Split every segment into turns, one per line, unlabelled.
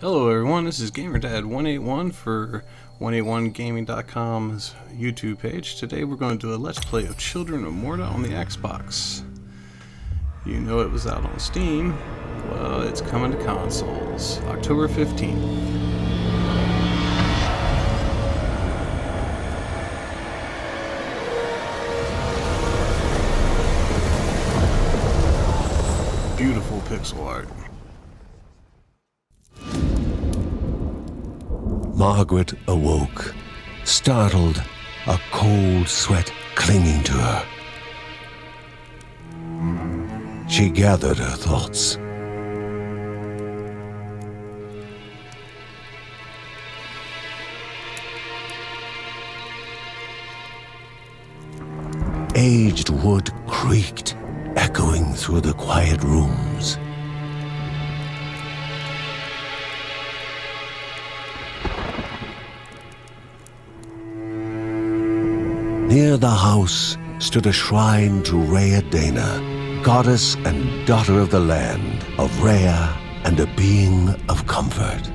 Hello everyone, this is GamerDad181 for 181gaming.com's YouTube page. Today we're going to do a Let's Play of Children of Morta on the Xbox. You know it was out on Steam. Well, it's coming to consoles. October 15th. Beautiful pixel art.
Margaret awoke, startled, a cold sweat clinging to her. She gathered her thoughts. Aged wood creaked, echoing through the quiet rooms. Near the house stood a shrine to Rhea Dana, goddess and daughter of the land, of Rhea and a being of comfort.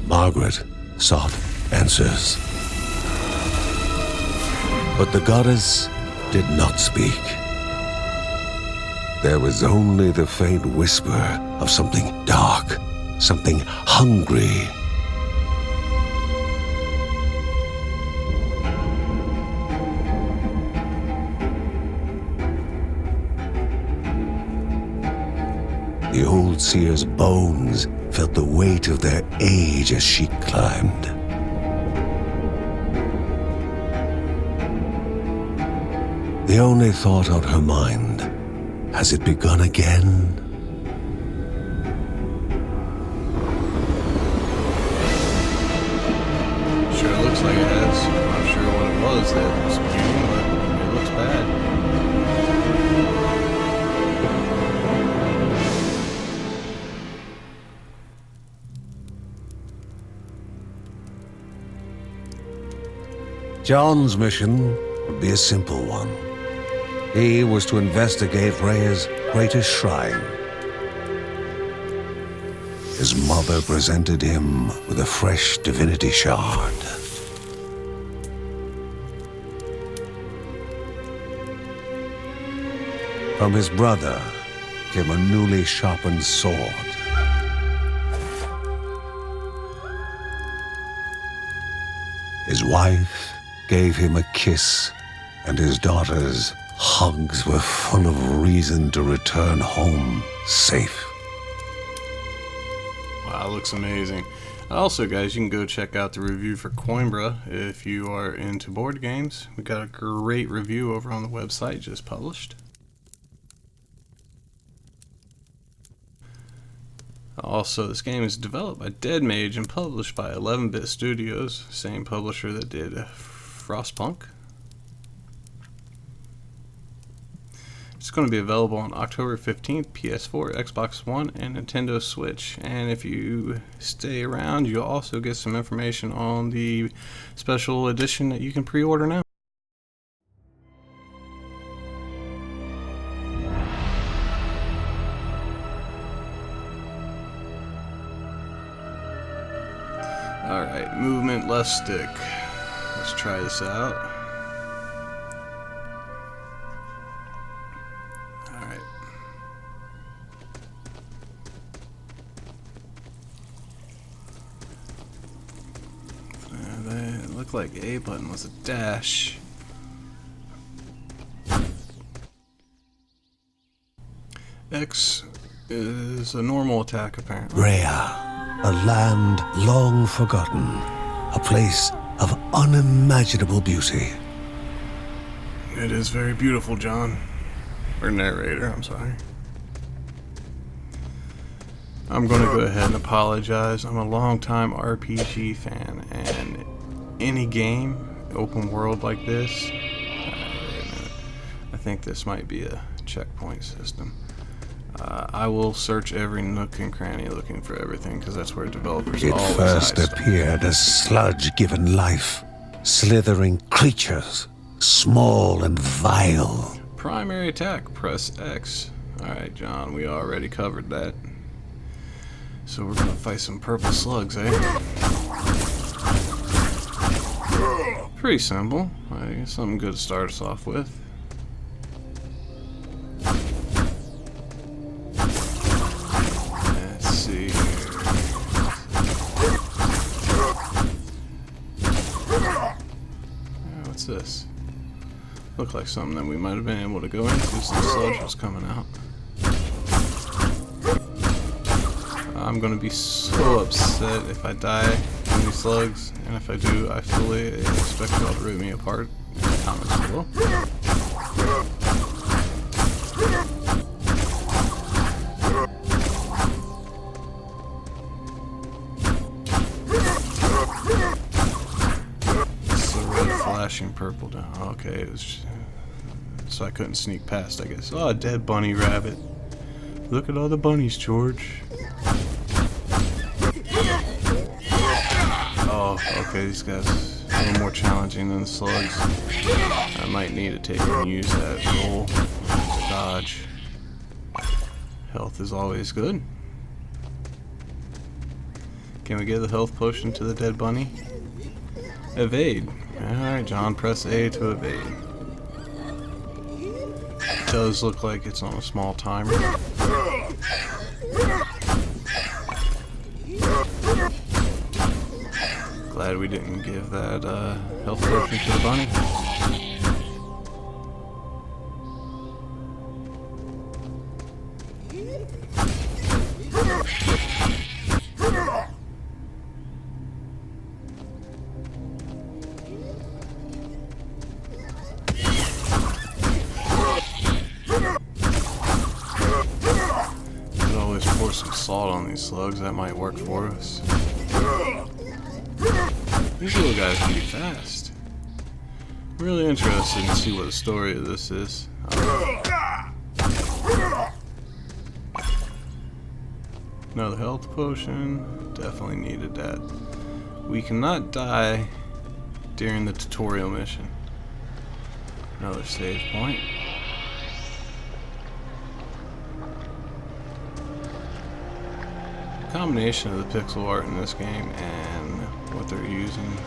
Margaret sought answers. But the goddess did not speak. There was only the faint whisper of something dark, something hungry. The old seer's bones felt the weight of their age as she climbed. The only thought on her mind, has it begun again?
Sure looks like it has. I'm not sure what it was that was spewing, but it looks bad.
John's mission would be a simple one. He was to investigate Rhea's greatest shrine. His mother presented him with a fresh divinity shard. From his brother came a newly sharpened sword. His wife gave him a kiss, and his daughter's hugs were full of reason to return home safe.
Wow, looks amazing. Also, guys, you can go check out the review for Coimbra if you are into board games. We got a great review over on the website just published. Also, this game is developed by Dead Mage and published by 11-Bit Studios, same publisher that did Frostpunk. It's going to be available on October 15th, PS4, Xbox One, and Nintendo Switch. And if you stay around, you'll also get some information on the special edition that you can pre-order now. Alright, movement left stick. Let's try this out. Alright. It looked like A button was a dash. X is a normal attack, apparently.
Rhea, a land long forgotten, a place of unimaginable beauty.
It is very beautiful, John. Or narrator, I'm sorry. I'm going to go ahead and apologize. I'm a longtime RPG fan, and any game, open world like this, wait a minute. I think this might be a checkpoint system. I will search every nook and cranny looking for everything, because that's where developers
It
always
first
hide stuff.
appeared as sludge given life, slithering creatures, small and vile.
Primary attack, press X. Alright, John, we already covered that. So we're gonna fight some purple slugs, eh? Pretty simple. I guess something good to start us off with. Let's see here. What's this? Looked like something that we might have been able to go into since the sludge was coming out. I'm gonna be so upset if I die from these slugs, and if I do, I fully expect y'all to rip me apart in the comments below. It's the red flashing purple down. Okay, it was so I couldn't sneak past, I guess. Oh, a dead bunny rabbit. Look at all the bunnies, George. Oh, okay, these guys are a little more challenging than the slugs. I might need to take and use that roll to dodge. Health is always good. Can we get the health potion to the dead bunny? Evade. Alright, John, press A to evade. It does look like it's on a small timer. Glad we didn't give that health potion to the bunny. Could always pour some salt on these slugs, that might work for us. These little guys can be fast. Really interested to see what the story of this is. Another health potion. Definitely needed that. We cannot die during the tutorial mission. Another save point. Combination of the pixel art in this game and what they're using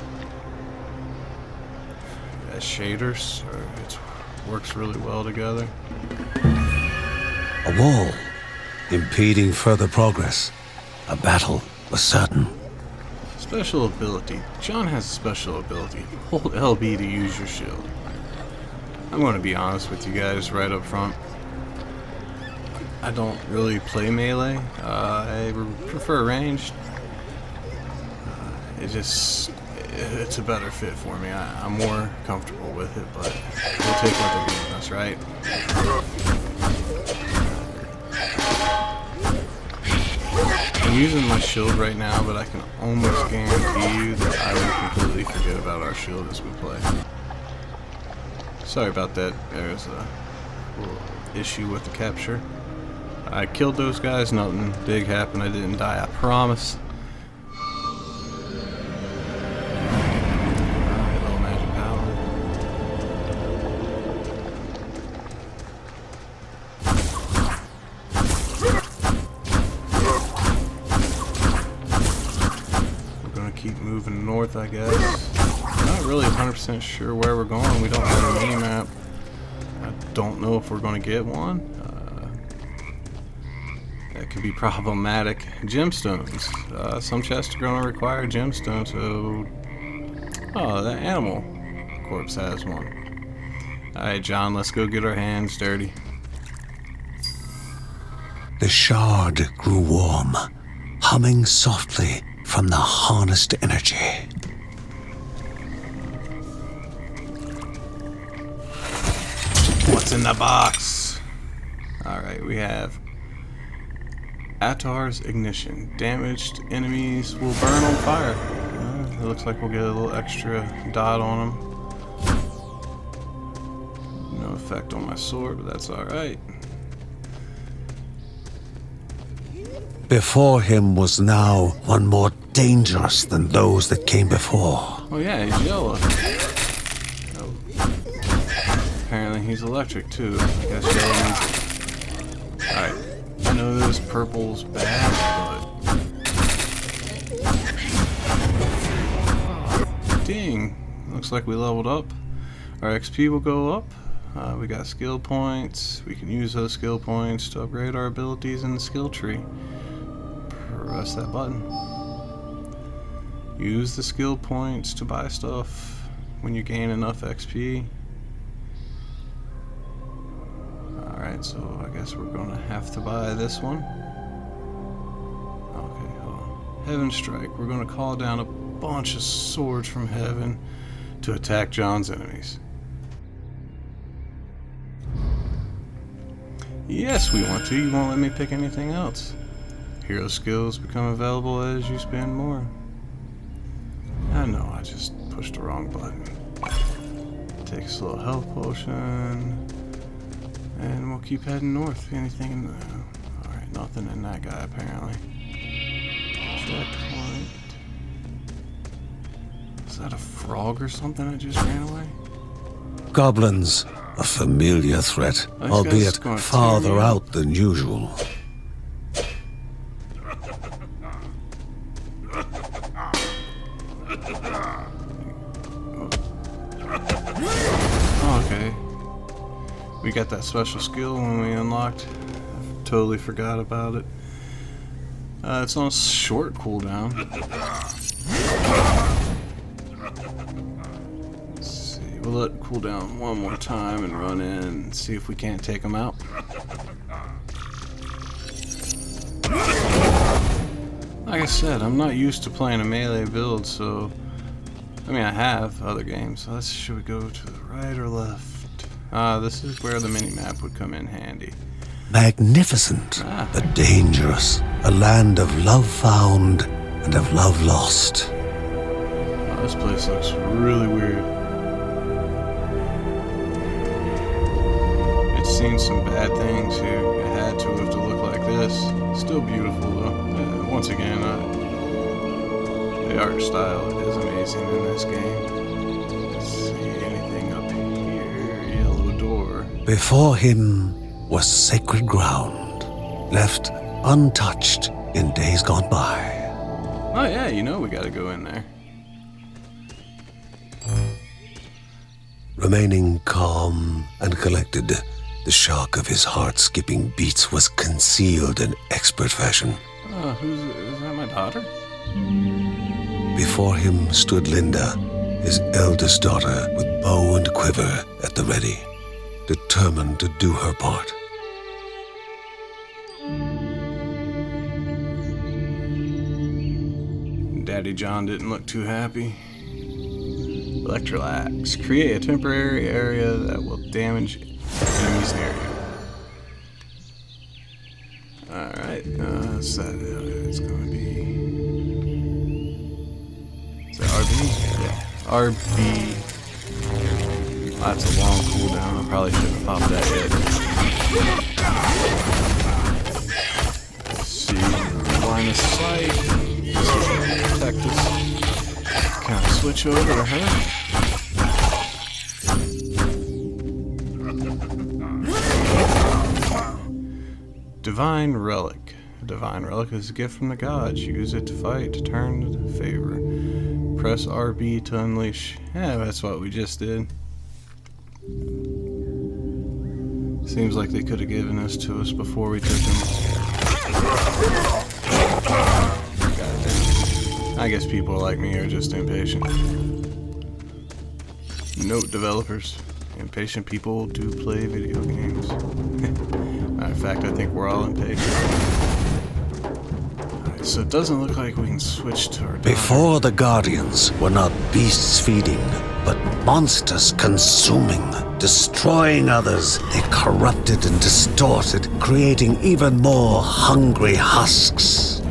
as shaders, it works really well together.
A wall, impeding further progress. A battle was certain.
Special ability. John has a special ability. Hold LB to use your shield. I'm going to be honest with you guys right up front. I don't really play melee. I prefer ranged. It's a better fit for me. I'm more comfortable with it, but we'll take what they're giving us, right? I'm using my shield right now, but I can almost guarantee you that I will completely forget about our shield as we play. Sorry about that. There's a little issue with the capture. I killed those guys, nothing big happened, I didn't die, I promise. Hello, magic power. We're gonna keep moving north, I guess. I'm not really 100% sure where we're going, we don't have a mini-map. I don't know if we're gonna get one. That could be problematic. Gemstones. Some chests are going to require gemstones, so... Oh, that animal corpse has one. Alright, John, let's go get our hands dirty.
The shard grew warm, humming softly from the harnessed energy.
What's in the box? Alright, we have Attar's ignition. Damaged enemies will burn on fire. It looks like we'll get a little extra dot on them. No effect on my sword, but that's alright.
Before him was now one more dangerous than those that came before.
Oh yeah, he's yellow. Oh. Apparently apparently he's electric too. I guess Shelly needs it. Alright. I know this purple's bad, but... Ding! Looks like we leveled up. Our XP will go up. We got skill points. We can use those skill points to upgrade our abilities in the skill tree. Press that button. Use the skill points to buy stuff when you gain enough XP. Alright, so I guess we're gonna have to buy this one. Okay, hold on. Heaven Strike. We're gonna call down a bunch of swords from heaven to attack John's enemies. Yes, we want to. You won't let me pick anything else. Hero skills become available as you spend more. I know, I just pushed the wrong button. Take a slow health potion. And we'll keep heading north. Anything in the... Alright, nothing in that guy apparently. Checkpoint. Is that a frog or something that just ran away?
Goblins, a familiar threat, albeit farther out than usual.
Okay. We got that special skill when we unlocked. I totally forgot about it. It's on a short cooldown. Let's see. We'll let it cool down one more time and run in and see if we can't take them out. Like I said, I'm not used to playing a melee build, so... I mean, I have other games. Should we go to the right or left? This is where the mini-map would come in handy.
Magnificent, but dangerous. A land of love found and of love lost.
Oh, this place looks really weird. It's seen some bad things here. It had to have to look like this. Still beautiful though. Once again, the art style is amazing in this game. Let's see, anything up here? Yellow door.
Before him was sacred ground, left untouched in days gone by.
Oh yeah, you know we gotta go in there.
Remaining calm and collected, the shock of his heart-skipping beats was concealed in expert fashion.
Is that my daughter?
Before him stood Linda, his eldest daughter, with bow and quiver at the ready, determined to do her part.
Daddy John didn't look too happy. Electrolax. Create a temporary area that will damage enemies near you. Alright, what's that? It's gonna be... Is that RB? Yeah. RB. That's a long cooldown. I probably shouldn't have popped that yet. Let's see. Line of sight. Protect us. Can I switch over to her? Divine Relic. A divine relic is a gift from the gods. Use it to fight, to turn to favor. Press RB to unleash. Yeah, that's what we just did. Seems like they could have given this to us before we took them. I guess people like me are just impatient. Note developers. Impatient people do play video games. Matter of fact, I think we're all impatient. Alright, so it doesn't look like we can switch to our daughter.
Before the Guardians were not beasts feeding, but monsters consuming, destroying others. They corrupted and distorted, creating even more hungry husks.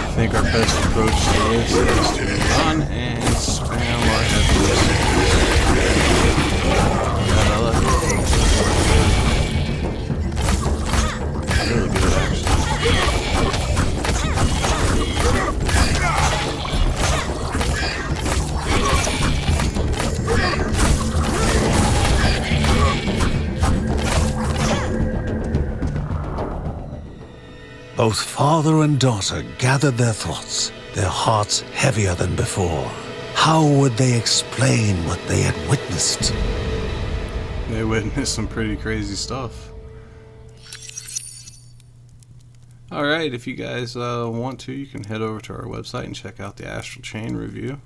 I think our best approach to this is to run and spam our heavy.
Both father and daughter gathered their thoughts, their hearts heavier than before. How would they explain what they had witnessed?
They witnessed some pretty crazy stuff. Alright, if you guys want to, you can head over to our website and check out the Astral Chain review.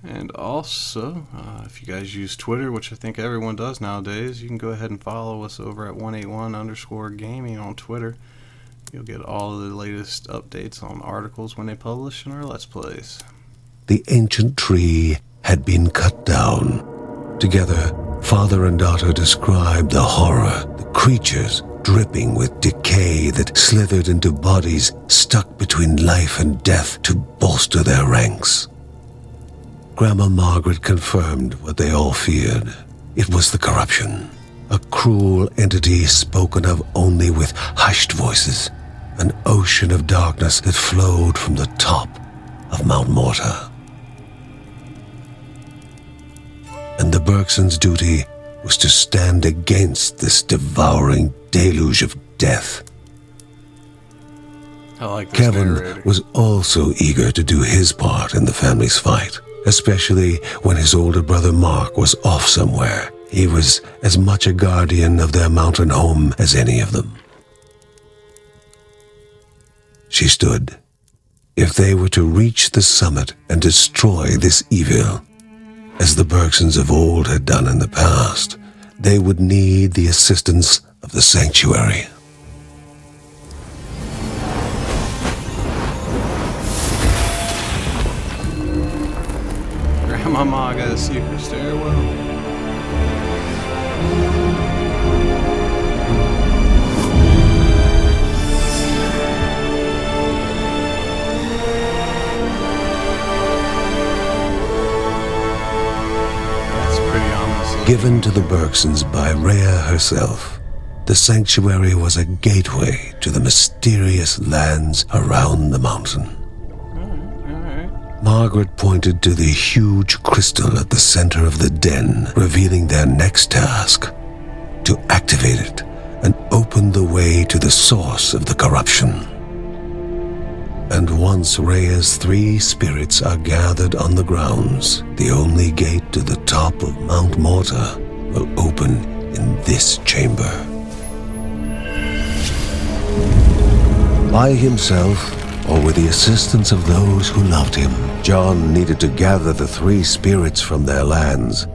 And also, if you guys use Twitter, which I think everyone does nowadays, you can go ahead and follow us over at 181_gaming on Twitter. You'll get all of the latest updates on articles when they publish in our Let's Plays.
The ancient tree had been cut down. Together, father and daughter described the horror, the creatures dripping with decay that slithered into bodies stuck between life and death to bolster their ranks. Grandma Margaret confirmed what they all feared. It was the corruption, a cruel entity spoken of only with hushed voices, an ocean of darkness that flowed from the top of Mount Morta. And the Bergsons' duty was to stand against this devouring deluge of death.
I like this
Kevin
narrator.
was also eager to do his part in the family's fight, especially when his older brother Mark was off somewhere. He was as much a guardian of their mountain home as any of them. She stood. If they were to reach the summit and destroy this evil, as the Bergsons of old had done in the past, they would need the assistance of the sanctuary.
Grandmama got a secret stairwell.
Given to the Bergsons by Rhea herself, the sanctuary was a gateway to the mysterious lands around the mountain.
Alright.
Margaret pointed to the huge crystal at the center of the den, revealing their next task: to activate it and open the way to the source of the corruption. And once Rhea's 3 spirits are gathered on the grounds, the only gate to the top of Mount Morta will open in this chamber. By himself, or with the assistance of those who loved him, John needed to gather the 3 spirits from their lands.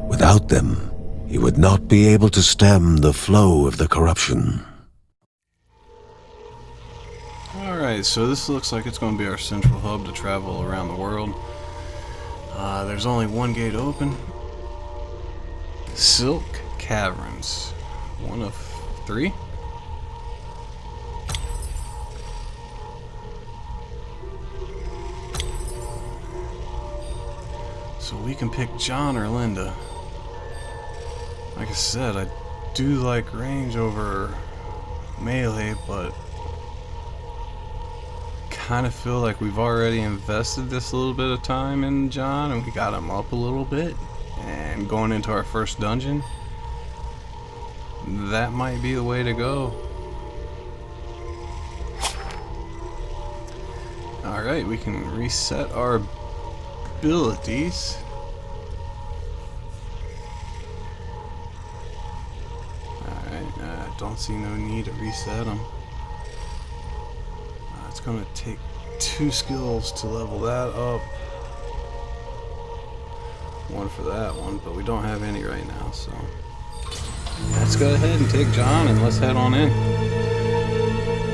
Without them, he would not be able to stem the flow of the corruption.
Alright, so this looks like it's going to be our central hub to travel around the world. There's only one gate open. Silk Caverns. 1 of 3. So we can pick John or Linda. Like I said, I do like range over melee, but kind of feel like we've already invested this little bit of time in John, and we got him up a little bit, and going into our first dungeon, that might be the way to go. Alright, we can reset our abilities. Alright, don't see no need to reset them. It's going to take 2 skills to level that up. 1 for that one, but we don't have any right now, so let's go ahead and take John and let's head on in.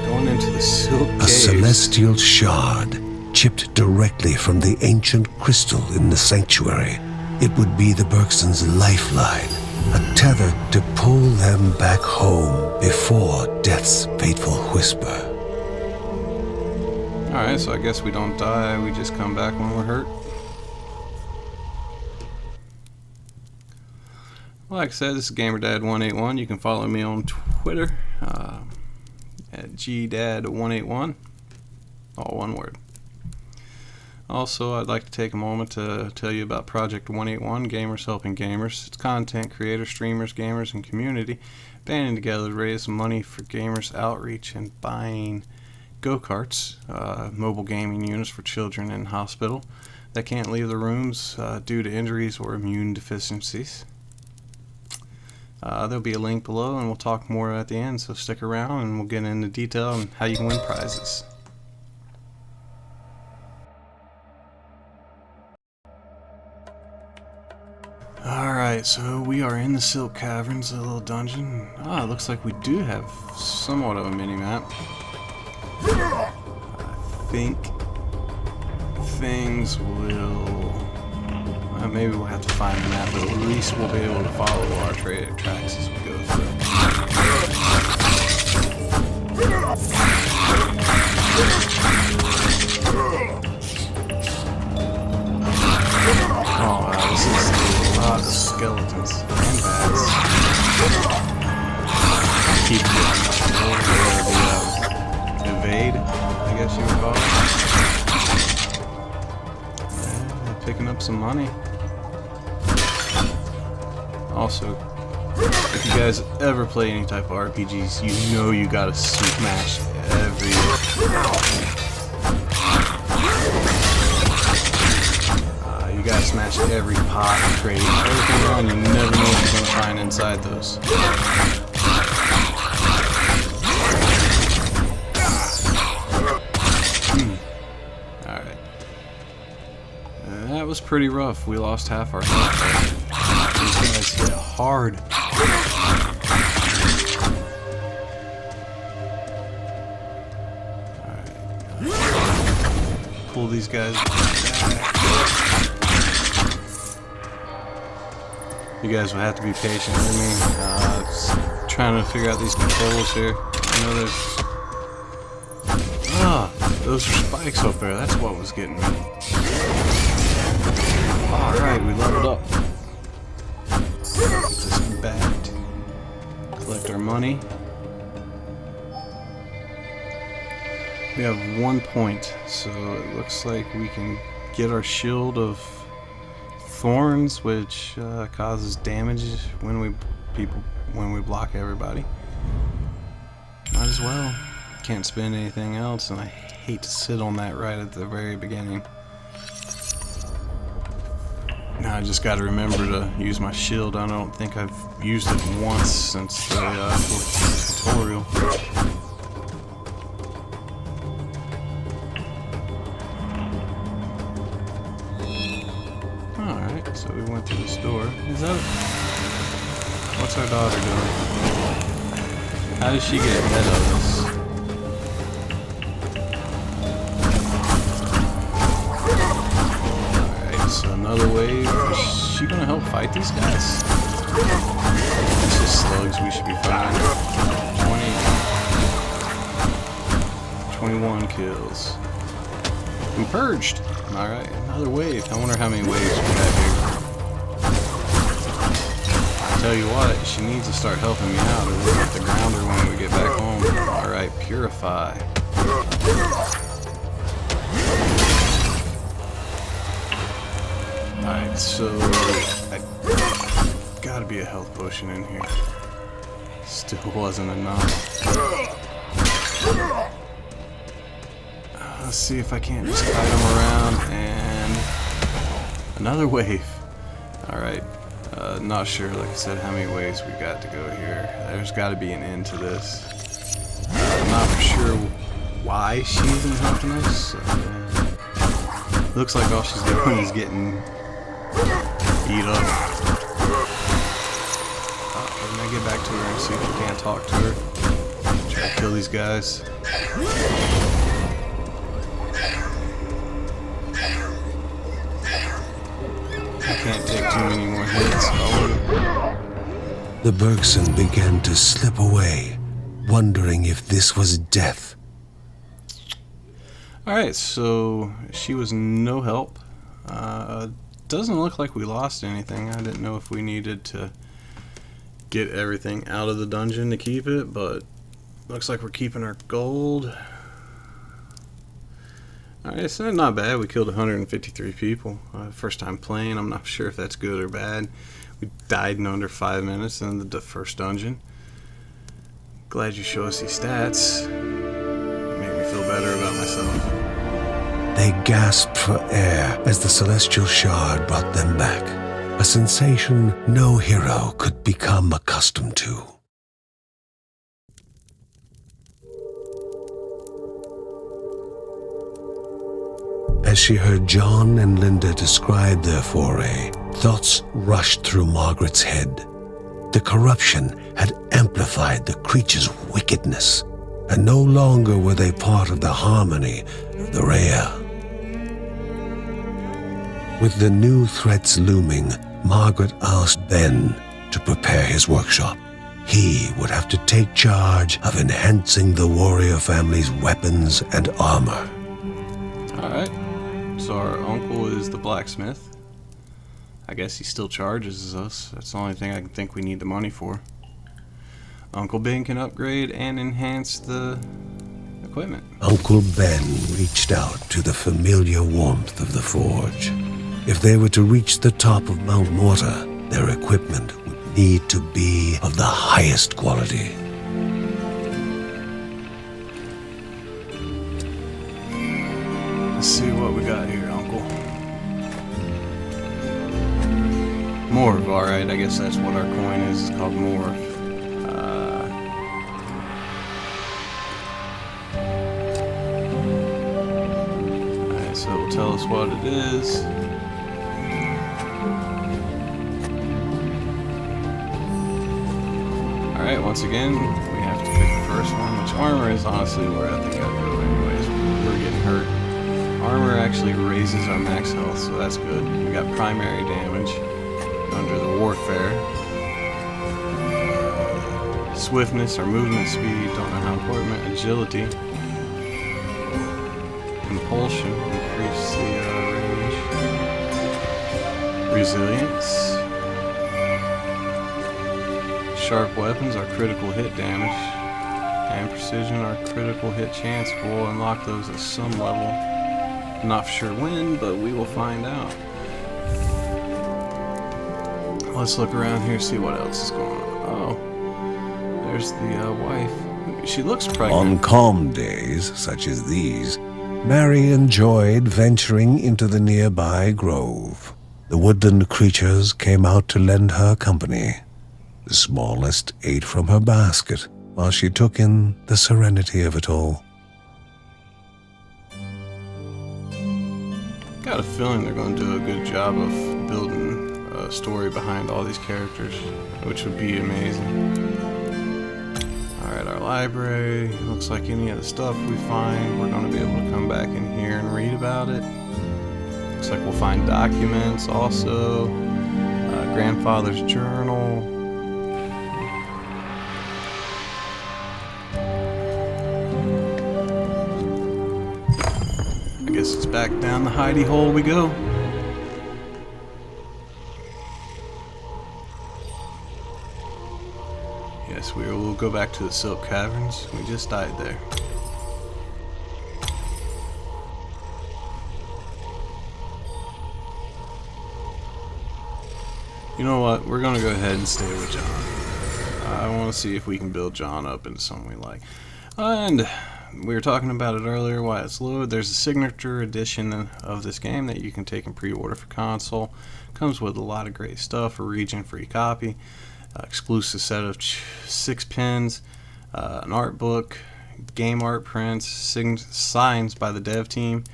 Going into the Silk Caves.
A celestial shard chipped directly from the ancient crystal in the sanctuary. It would be the Bergsons' lifeline, a tether to pull them back home before death's fateful whisper.
Alright, so I guess we don't die, we just come back when we're hurt. Like I said, this is GamerDad181. You can follow me on Twitter at GDad181. All one word. Also, I'd like to take a moment to tell you about Project 181, Gamers Helping Gamers. It's content creators, streamers, gamers, and community banding together to raise money for gamers outreach and buying go-karts, mobile gaming units for children in hospital that can't leave their rooms due to injuries or immune deficiencies. There'll be a link below, and we'll talk more at the end, so stick around and we'll get into detail on how you can win prizes. Alright, so we are in the Silk Caverns, a little dungeon. It looks like we do have somewhat of a mini-map. I think things will... maybe we'll have to find the map, but at least we'll be able to follow our tracks as we go through. Oh wow, this is a lot of skeletons and bats. Keep the evade, I guess you would call it. Yeah, picking up some money. Also, if you guys ever play any type of RPGs, you know you gotta smash every... you gotta smash every pot, crate, everything around. You never know what you're gonna find inside those. Alright. That was pretty rough. We lost half our health. These guys hit hard. Alright. Pull these guys back. You guys will have to be patient with me. Just trying to figure out these controls here. I know there's... those are spikes up there. That's what was getting me. Alright, we leveled up. Get this backed. Collect our money. We have 1 point, so it looks like we can get our shield of thorns, which causes damage when we block everybody. Might as well. Can't spend anything else, and I hate to sit on that right at the very beginning. Now I just got to remember to use my shield. I don't think I've used it once since the tutorial. Alright, so we went through this door. Is that it? What's our daughter doing? How does she get ahead of us? Alright, so another wave. Is she gonna help fight these guys? It's just slugs, we should be fine. 21 kills. We purged! Alright, another wave. I wonder how many waves we have here. I tell you what, she needs to start helping me out, or we'll have to ground her when we get back home. Alright, purify. Alright, so I gotta be a health potion in here. Still wasn't enough. Let's see if I can't just kite them around, and another wave. Alright, not sure, like I said, how many waves we got to go here. There's got to be an end to this. I'm not for sure why she isn't helping us. Looks like all she's doing is getting beat up. Can I get back to her and see if we can't talk to her? Try to kill these guys. Can't take too many more hits.
The Bergson began to slip away, wondering if this was death.
Alright, so she was no help. Doesn't look like we lost anything. I didn't know if we needed to get everything out of the dungeon to keep it, but looks like we're keeping our gold. Alright, so not bad. We killed 153 people. First time playing. I'm not sure if that's good or bad. We died in under 5 minutes in the first dungeon. Glad you show us these stats. Make me feel better about myself.
They gasped for air as the celestial shard brought them back. A sensation no hero could become accustomed to. As she heard John and Linda describe their foray, thoughts rushed through Margaret's head. The corruption had amplified the creature's wickedness, and no longer were they part of the harmony of the Rhea. With the new threats looming, Margaret asked Ben to prepare his workshop. He would have to take charge of enhancing the warrior family's weapons and armor.
Alright, so our uncle is the blacksmith. I guess he still charges us. That's the only thing I can think we need the money for. Uncle Ben can upgrade and enhance the equipment.
Uncle Ben reached out to the familiar warmth of the forge. If they were to reach the top of Mount Morta, their equipment would need to be of the highest quality.
Let's see what we got here, Uncle. Morv, alright, I guess that's what our coin is. It's called Morv. Alright, so it'll tell us what it is. Alright, once again, we have to pick the first one, which armor is honestly where I think I'll go anyways. We're getting hurt. Armor actually raises our max health, so that's good. We got primary damage under the warfare. Swiftness, our movement speed, don't know how important. Agility. Compulsion, increase the range. Resilience. Sharp weapons, our critical hit damage. And precision, our critical hit chance. We'll unlock those at some level. Not sure when, but we will find out. Let's look around here, see what else is going on. Oh, there's the wife. She looks pregnant.
On calm days such as these, Mary enjoyed venturing into the nearby grove. The woodland creatures came out to lend her company. The smallest ate from her basket while she took in the serenity of it all.
Got a feeling they're going to do a good job of building a story behind all these characters, which would be amazing. Alright, our library. Looks like any of the stuff we find, we're going to be able to come back in here and read about it. Looks like we'll find documents also. Grandfather's journal. I guess it's back down the hidey hole we go. Yes, we will go back to the Silk Caverns. We just died there. You know what? We're gonna go ahead and stay with John. I want to see if we can build John up into something we like. And we were talking about it earlier, why it's low. There's a signature edition of this game that you can take and pre-order for console. Comes with a lot of great stuff, a region-free copy, exclusive set of 6 pins, an art book, game art prints, signs by the dev team,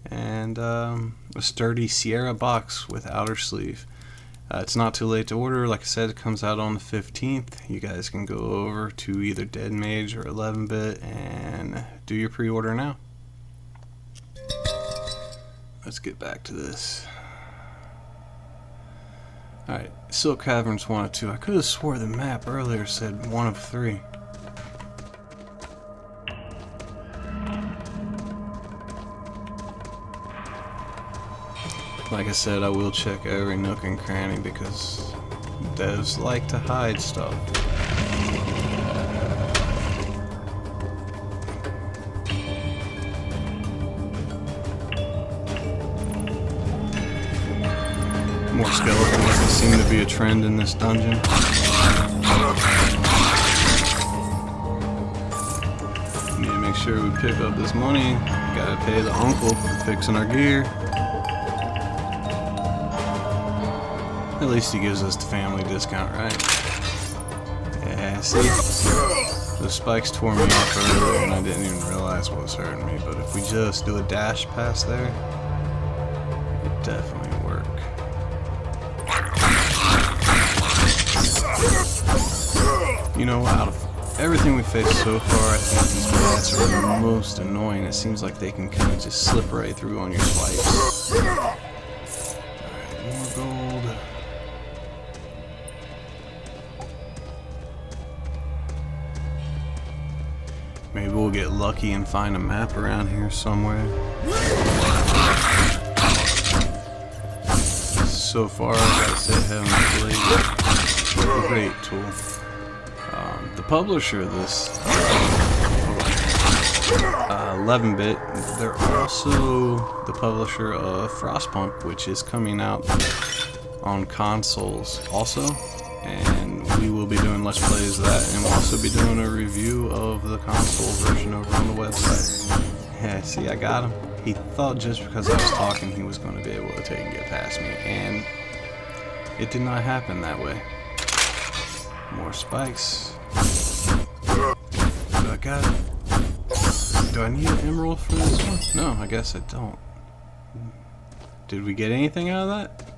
and a sturdy Sierra box with outer sleeve. It's not too late to order. Like I said, it comes out on the 15th. You guys can go over to either Dead Mage or 11-bit and do your pre-order now. Let's get back to this. Alright, Silk Caverns 1 of 2. I could have swore the map earlier said 1 of 3. Like I said, I will check every nook and cranny because devs like to hide stuff. be a trend in this dungeon. We need to make sure we pick up this money. Gotta pay the uncle for fixing our gear. At least he gives us the family discount, right? Yeah, see? Those spikes tore me up earlier and I didn't even realize what was hurting me. But if we just do a dash past there, it'd definitely work. You know, out of everything we faced so far, I think these bats are the most annoying. It seems like they can kind of just slip right through on your swipes. Alright, more gold. Maybe we'll get lucky and find a map around here somewhere. So far, I gotta say, Heavenly Blade, great tool. The publisher of this, 11-bit, they're also the publisher of Frostpunk, which is coming out on consoles also. And we will be doing Let's Plays of that, and we'll also be doing a review of the console version over on the website. Yeah, see, I got him. He thought just because I was talking he was going to be able to take and get past me, and it did not happen that way. More spikes. Do I got it? Do I need an emerald for this one? No, I guess I don't. Did we get anything out of that?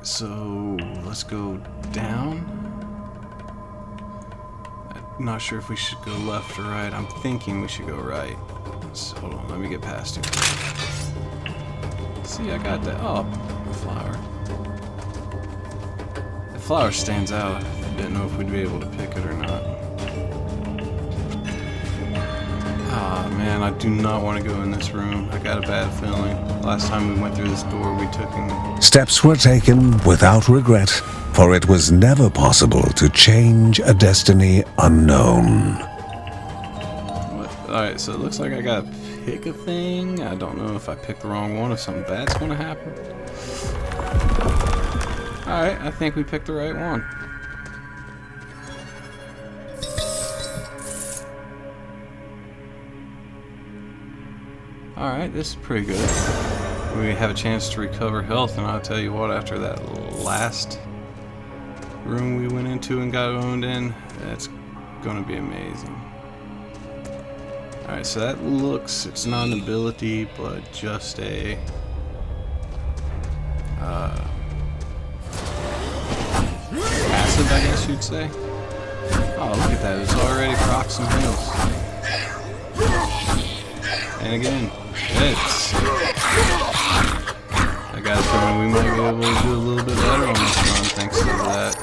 So let's go down. I'm not sure if we should go left or right. I'm thinking we should go right. So hold on, let me get past you. See, I got that. Oh, a flower. The flower stands out. I didn't know if we'd be able to pick it or not. Ah, man, I do not want to go in this room. I got a bad feeling. Last time we went through this door, we took in...
Steps were taken without regret, for it was never possible to change a destiny unknown.
Alright, so it looks like I gotta pick a thing. I don't know if I picked the wrong one, if something bad's gonna happen. Alright, I think we picked the right one. Alright, this is pretty good. We have a chance to recover health, and I'll tell you what, after that last room we went into and got owned in, that's gonna be amazing. Alright, so that looks, it's not an ability, but just a passive, I guess you'd say. Oh, look at that, it's already proc some heals. And again, hits. I got a feeling we might be able to do a little bit better on this run thanks to that.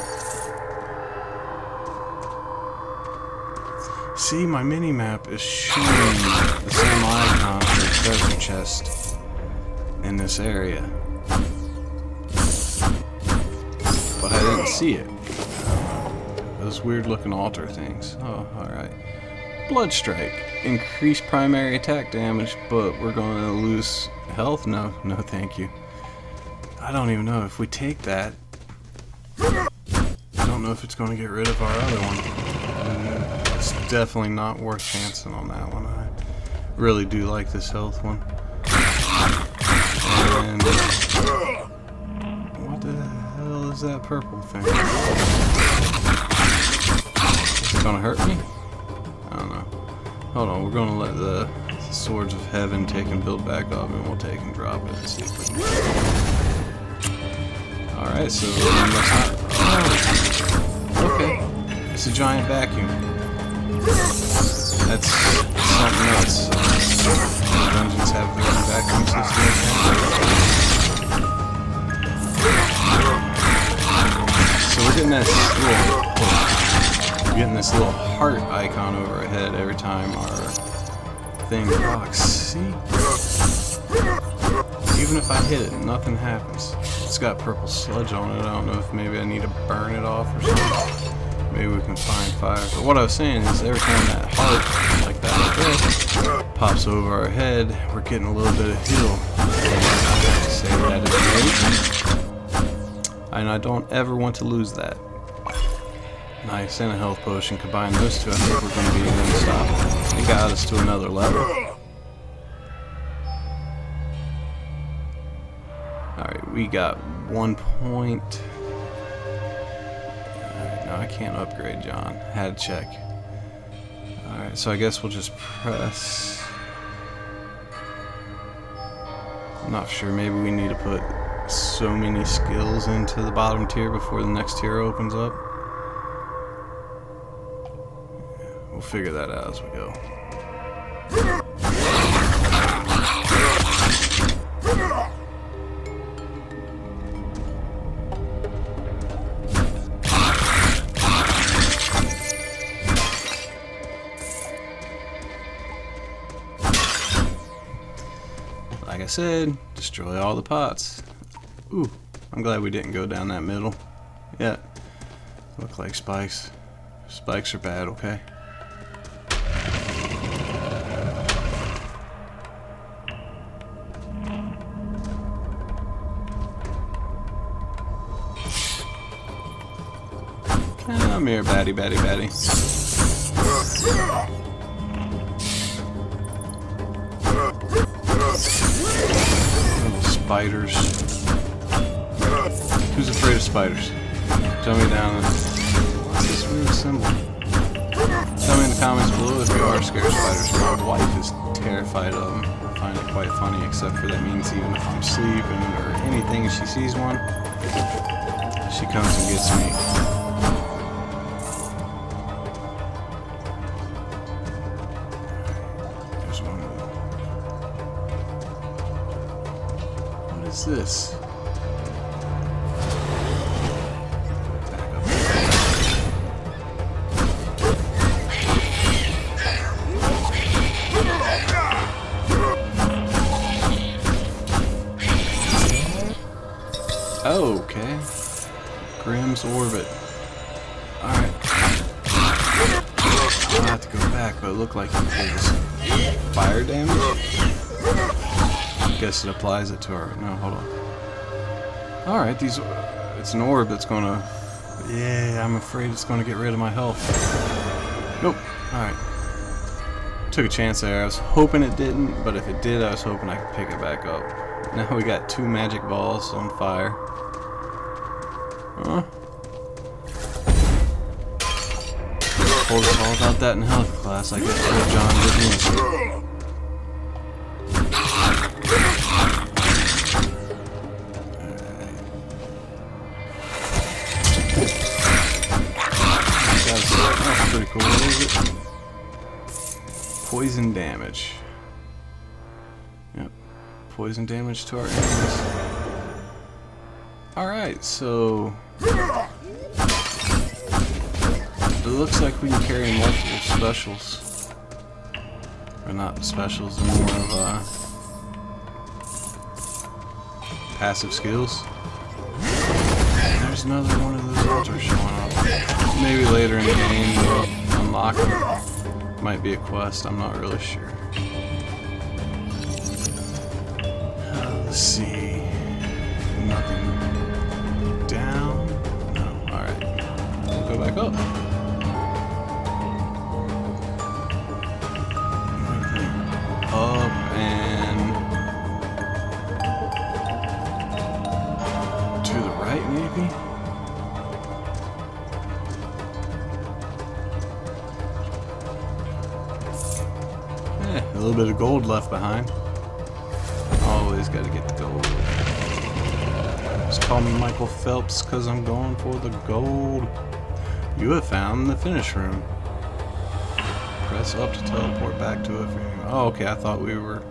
See, my mini-map is showing the same icon for the treasure chest in this area. But I didn't see it. Those weird looking altar things. Oh, alright. Blood Strike. Increase primary attack damage, but we're going to lose health? No, no thank you. I don't even know if we take that. I don't know if it's going to get rid of our other one. It's definitely not worth chancing on that one. I really do like this health one. And what the hell is that purple thing? Is it going to hurt me? I don't know. Hold on, we're going to let the Swords of Heaven take and build back up, and we'll take and drop it and see if we can. Alright, so we must not. Oh, okay. It's a giant vacuum. That's something else. Dungeons have their own vacuum system. So we're getting this little heart icon over our head every time our thing rocks. See? Even if I hit it, nothing happens. It's got purple sludge on it. I don't know if maybe I need to burn it off or something. Maybe we can find fire. But what I was saying is every time that heart, like that, pops over our head, we're getting a little bit of heal. say that is great. And I don't ever want to lose that. Nice, and a health potion. Combine those two, I think we're going to be unstoppable. It got us to another level. Alright, we got 1 point. No, I can't upgrade, John. Had to check. Alright, so I guess we'll just press. I'm not sure. Maybe we need to put so many skills into the bottom tier before the next tier opens up. We'll figure that out as we go. Like I said, destroy all the pots. Ooh, I'm glad we didn't go down that middle. Yeah, look like spikes. Spikes are bad, okay? Come here, batty, batty, batty. Little spiders. Who's afraid of spiders? Tell me down. What's this weird symbol? Tell me in the comments below if you are scared of spiders. My wife is terrified of them. I find it quite funny, except for that means even if I'm sleeping or anything and she sees one, she comes and gets me. What is this? Back up. Oh, okay. Grimm's Orbit. Alright. I'll have to go back, but it looked like it was fire damage. Guess it applies it to her. No, hold on. Alright, it's an orb that's gonna. Yeah, I'm afraid it's gonna get rid of my health. Nope. Alright. Took a chance there. I was hoping it didn't, but if it did, I was hoping I could pick it back up. Now we got 2 magic balls on fire. Huh? Told us all about that in health class. I guess poor John didn't listen. That's pretty cool. What is it? Poison damage. Yep. Poison damage to our enemies. Alright, so it looks like we can carry multiple specials. Or not specials, more of passive skills. There's another one of those altars showing up. Maybe later in the game we'll unlock them. Might be a quest, I'm not really sure. Let's see. Nothing down? No, alright. We'll go back up. Up and to the right, maybe? A little bit of gold left behind. Always gotta get the gold. Just call me Michael Phelps because I'm going for the gold. You have found the finish room. Press up to teleport back to it. Oh, okay, I thought we were.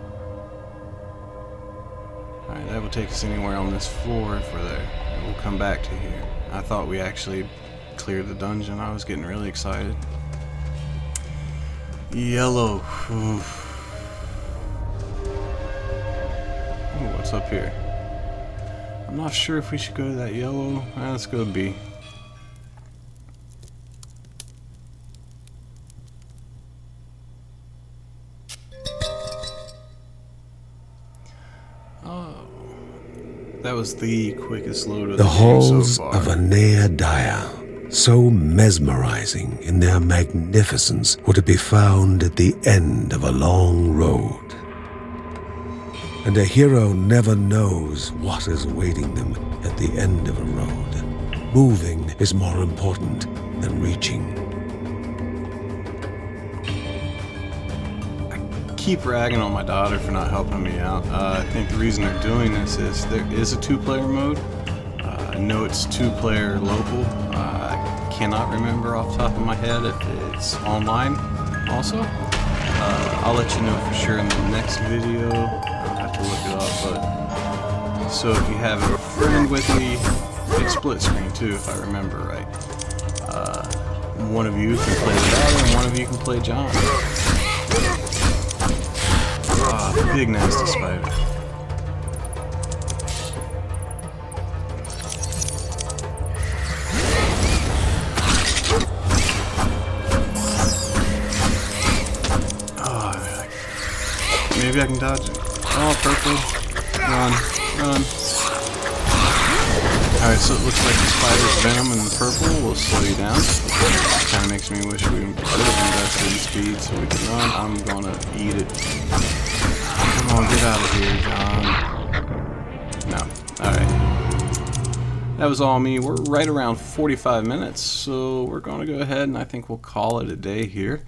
Alright, that will take us anywhere on this floor if we're there. And we'll come back to here. I thought we actually cleared the dungeon. I was getting really excited. Yellow. Oof. Ooh, what's up here? I'm not sure if we should go to that yellow. Let's go B. Oh. was the quickest load of
The
the game so
halls
far.
of Anea Dire, so mesmerizing in their magnificence, were to be found at the end of a long road. And a hero never knows what is awaiting them at the end of a road. Moving is more important than reaching.
Keep ragging on my daughter for not helping me out. I think the reason they're doing this is there is a 2-player mode. I know it's 2-player local. I cannot remember off the top of my head if it's online also. I'll let you know for sure in the next video. I'll have to look it up. But so if you have a friend with me, it's split screen too, if I remember right. One of you can play the daughter and one of you can play John. Big nasty spider. Maybe I can dodge it. Oh, purple. Run. Alright, so it looks like the spider's venom and the purple will slow you down. Kind of makes me wish we could have invested in speed so we can run. I'm gonna eat it. Come on, get out of here, John. No. Alright. That was all me. We're right around 45 minutes, so we're going to go ahead and I think we'll call it a day here.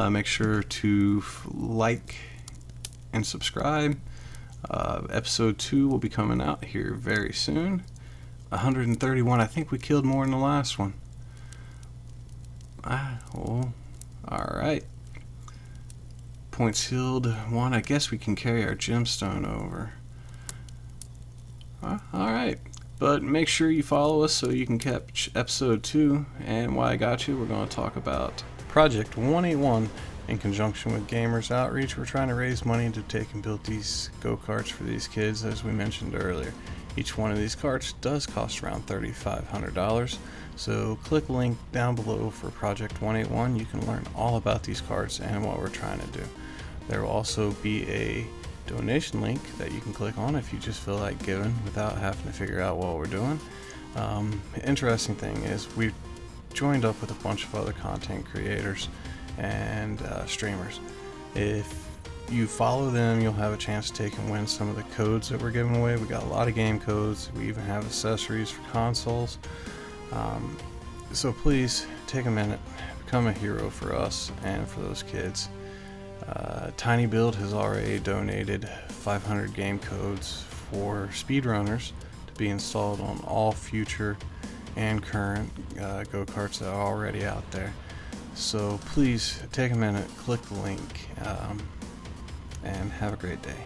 Make sure to like and subscribe. Episode 2 will be coming out here very soon. 131. I think we killed more than the last one. Well, alright. Points healed 1. I guess we can carry our gemstone over. Alright. But make sure you follow us so you can catch episode 2. And while I got you, we're going to talk about Project 181 in conjunction with Gamers Outreach. We're trying to raise money to take and build these go-karts for these kids, as we mentioned earlier. Each one of these carts does cost around $3,500. So click the link down below for Project 181. You can learn all about these carts and what we're trying to do. There will also be a donation link that you can click on if you just feel like giving without having to figure out what we're doing. Interesting thing is we've joined up with a bunch of other content creators and streamers. If you follow them, you'll have a chance to take and win some of the codes that we're giving away. We got a lot of game codes. We even have accessories for consoles. So please take a minute, become a hero for us and for those kids. Tiny Build has already donated 500 game codes for speedrunners to be installed on all future and current go-karts that are already out there. So please take a minute, click the link, and have a great day.